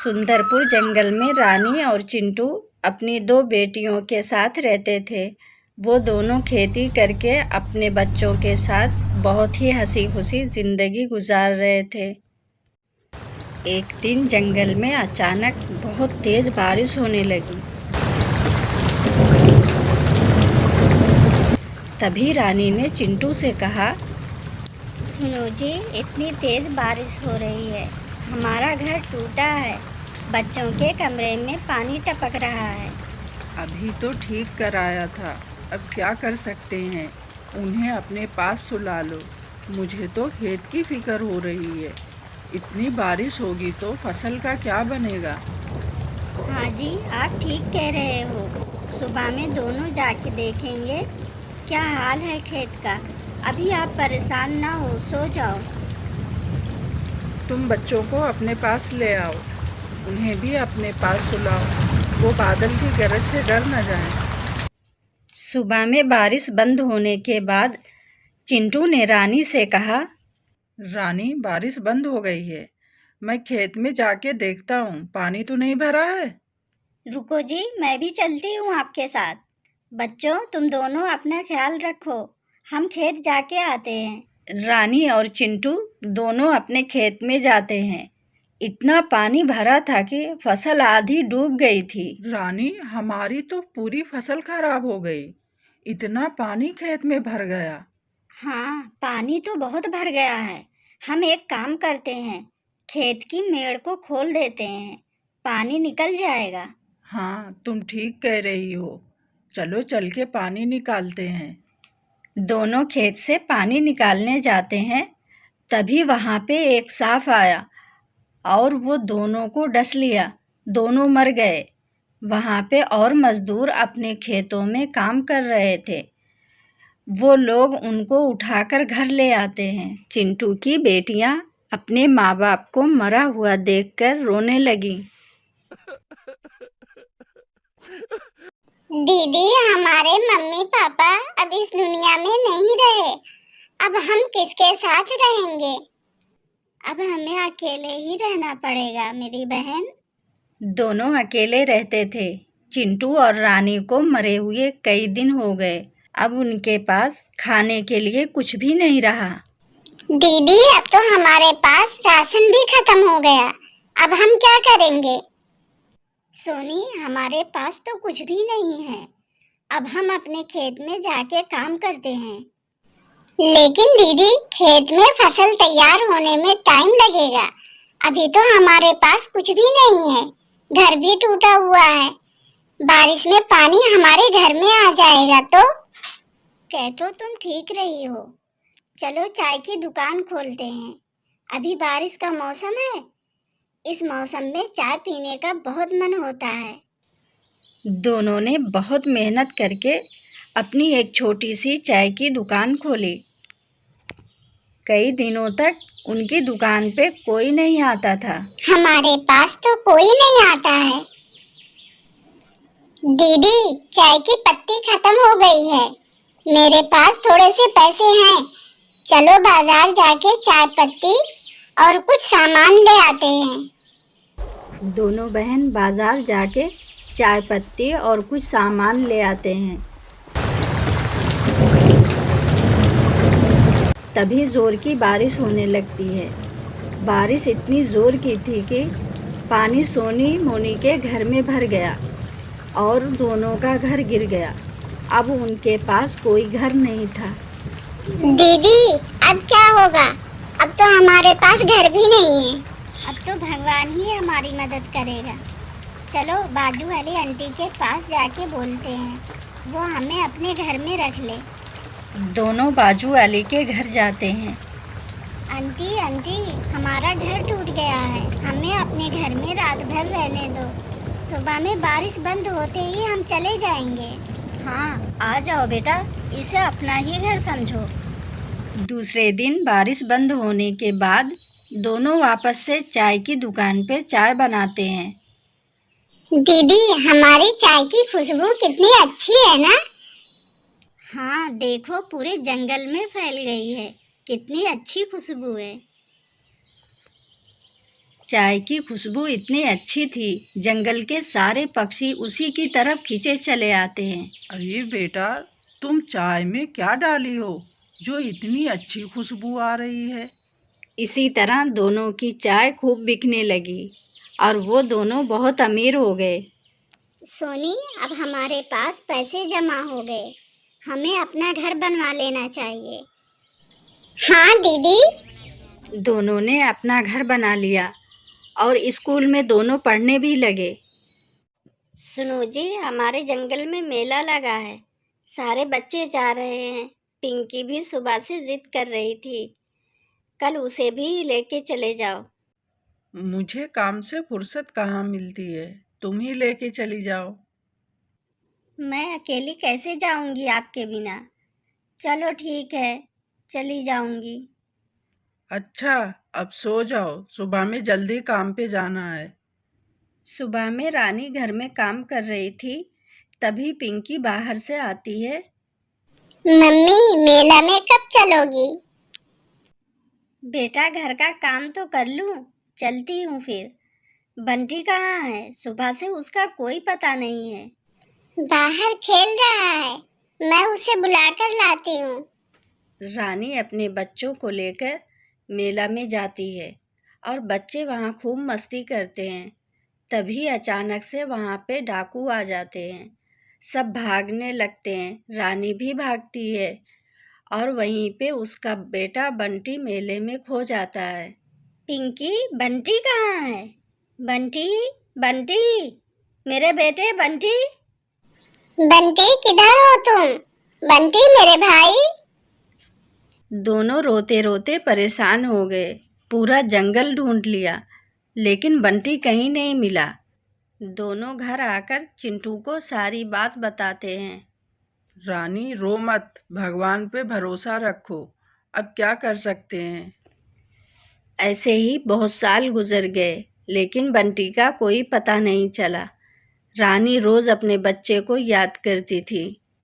सुंदरपुर जंगल में रानी और चिंटू अपनी दो बेटियों के साथ रहते थे। वो दोनों खेती करके अपने बच्चों के साथ बहुत ही हंसी खुशी जिंदगी गुजार रहे थे। एक दिन जंगल में अचानक बहुत तेज बारिश होने लगी। तभी रानी ने चिंटू से कहा, सुनो जी, इतनी तेज बारिश हो रही है, हमारा घर टूटा है, बच्चों के कमरे में पानी टपक रहा है। अभी तो ठीक कराया था, अब क्या कर सकते हैं, उन्हें अपने पास सुला लो। मुझे तो खेत की फिक्र हो रही है, इतनी बारिश होगी तो फसल का क्या बनेगा। हाँ जी, आप ठीक कह रहे हो, सुबह में दोनों जाके देखेंगे क्या हाल है खेत का। अभी आप परेशान ना हो, सो जाओ। तुम बच्चों को अपने पास ले आओ, उन्हें भी अपने पास सुलाओ, वो बादल की गरज से डर न जाएं। सुबह में बारिश बंद होने के बाद चिंटू ने रानी से कहा, रानी, बारिश बंद हो गई है, मैं खेत में जाके देखता हूँ, पानी तो नहीं भरा है। रुको जी, मैं भी चलती हूँ आपके साथ। बच्चों, तुम दोनों अपना ख्याल रखो, हम खेत जाके आते हैं। रानी और चिंटू दोनों अपने खेत में जाते हैं। इतना पानी भरा था कि फसल आधी डूब गई थी। रानी, हमारी तो पूरी फसल खराब हो गई, इतना पानी खेत में भर गया। हाँ, पानी तो बहुत भर गया है। हम एक काम करते हैं, खेत की मेड़ को खोल देते हैं, पानी निकल जाएगा। हाँ, तुम ठीक कह रही हो, चलो चल के पानी निकालते हैं। दोनों खेत से पानी निकालने जाते हैं। तभी वहाँ पे एक सांप आया और वो दोनों को डस लिया। दोनों मर गए। वहाँ पे और मजदूर अपने खेतों में काम कर रहे थे। वो लोग उनको उठाकर घर ले आते हैं। चिंटू की बेटियां अपने माँ बाप को मरा हुआ देखकर रोने लगी। दीदी, हमारे मम्मी पापा अब इस दुनिया में नहीं रहे, अब हम किसके साथ रहेंगे? अब हमें अकेले ही रहना पड़ेगा मेरी बहन। दोनों अकेले रहते थे। चिंटू और रानी को मरे हुए कई दिन हो गए। अब उनके पास खाने के लिए कुछ भी नहीं रहा। दीदी, अब तो हमारे पास राशन भी खत्म हो गया, अब हम क्या करेंगे? सोनी, हमारे पास तो कुछ भी नहीं है, अब हम अपने खेत में जाके काम करते हैं। लेकिन दीदी, खेत में फसल तैयार होने में टाइम लगेगा, अभी तो हमारे पास कुछ भी नहीं है, घर भी टूटा हुआ है, बारिश में पानी हमारे घर में आ जाएगा तो? कह तो तुम ठीक रही हो, चलो चाय की दुकान खोलते हैं। अभी बारिश का मौसम है, इस मौसम में चाय पीने का बहुत मन होता है। दोनों ने बहुत मेहनत करके अपनी एक छोटी सी चाय की दुकान खोली। कई दिनों तक उनकी दुकान पे कोई नहीं आता था। हमारे पास तो कोई नहीं आता है। दीदी, चाय की पत्ती खत्म हो गई है, मेरे पास थोड़े से पैसे हैं, चलो बाजार जाके चाय पत्ती और कुछ सामान ले आते हैं। दोनों बहन बाजार जाके चाय पत्ती और कुछ सामान ले आते हैं। तभी जोर की बारिश होने लगती है। बारिश इतनी जोर की थी कि पानी सोनी मोनी के घर में भर गया और दोनों का घर गिर गया। अब उनके पास कोई घर नहीं था। दीदी, अब क्या होगा? अब तो हमारे पास घर भी नहीं है। अब तो भगवान ही हमारी मदद करेगा। चलो बाजू वाली आंटी के पास जाके बोलते हैं, वो हमें अपने घर में रख ले। दोनों बाजू वाली के घर जाते हैं। आंटी आंटी, हमारा घर टूट गया है, हमें अपने घर में रात भर रहने दो, सुबह में बारिश बंद होते ही हम चले जाएंगे। हाँ, आ जाओ बेटा, इसे अपना ही घर समझो। दूसरे दिन बारिश बंद होने के बाद दोनों वापस से चाय की दुकान पे चाय बनाते हैं। दीदी, हमारी चाय की खुशबू कितनी अच्छी है ना? हाँ, देखो पूरे जंगल में फैल गई है, कितनी अच्छी खुशबू है। चाय की खुशबू इतनी अच्छी थी, जंगल के सारे पक्षी उसी की तरफ खींचे चले आते हैं। अरे बेटा, तुम चाय में क्या डाली हो जो इतनी अच्छी खुशबू आ रही है? इसी तरह दोनों की चाय खूब बिकने लगी और वो दोनों बहुत अमीर हो गए। सोनी, अब हमारे पास पैसे जमा हो गए, हमें अपना घर बनवा लेना चाहिए। हाँ दीदी। दोनों ने अपना घर बना लिया और स्कूल में दोनों पढ़ने भी लगे। सुनो जी, हमारे जंगल में मेला लगा है, सारे बच्चे जा रहे हैं। पिंकी भी सुबह से जिद कर रही थी, कल उसे भी लेके चले जाओ। मुझे काम से फुर्सत कहाँ मिलती है, तुम ही लेके चली जाओ। मैं अकेली कैसे जाऊंगी आपके बिना? चलो ठीक है, चली जाऊंगी। अच्छा, अब सो जाओ, सुबह में जल्दी काम पे जाना है। सुबह में रानी घर में काम कर रही थी, तभी पिंकी बाहर से आती है। मम्मी, मेला में कब चलोगी? बेटा, घर का काम तो कर लूं, चलती हूँ फिर। बंटी कहाँ है? सुबह से उसका कोई पता नहीं है। बाहर खेल रहा है, मैं उसे बुलाकर लाती हूँ। रानी अपने बच्चों को लेकर मेला में जाती है और बच्चे वहाँ खूब मस्ती करते हैं। तभी अचानक से वहाँ पे डाकू आ जाते हैं, सब भागने लगते हैं। रानी भी भागती है और वहीं पे उसका बेटा बंटी मेले में खो जाता है। पिंकी, बंटी कहाँ है? बंटी, बंटी, मेरे बेटे बंटी। बंटी, किधर हो तुम? बंटी मेरे भाई। दोनों रोते रोते परेशान हो गए, पूरा जंगल ढूंढ लिया, लेकिन बंटी कहीं नहीं मिला। दोनों घर आकर चिंटू को सारी बात बताते हैं। रानी, रो मत, भगवान पे भरोसा रखो, अब क्या कर सकते हैं। ऐसे ही बहुत साल गुजर गए, लेकिन बंटी का कोई पता नहीं चला। रानी रोज अपने बच्चे को याद करती थी।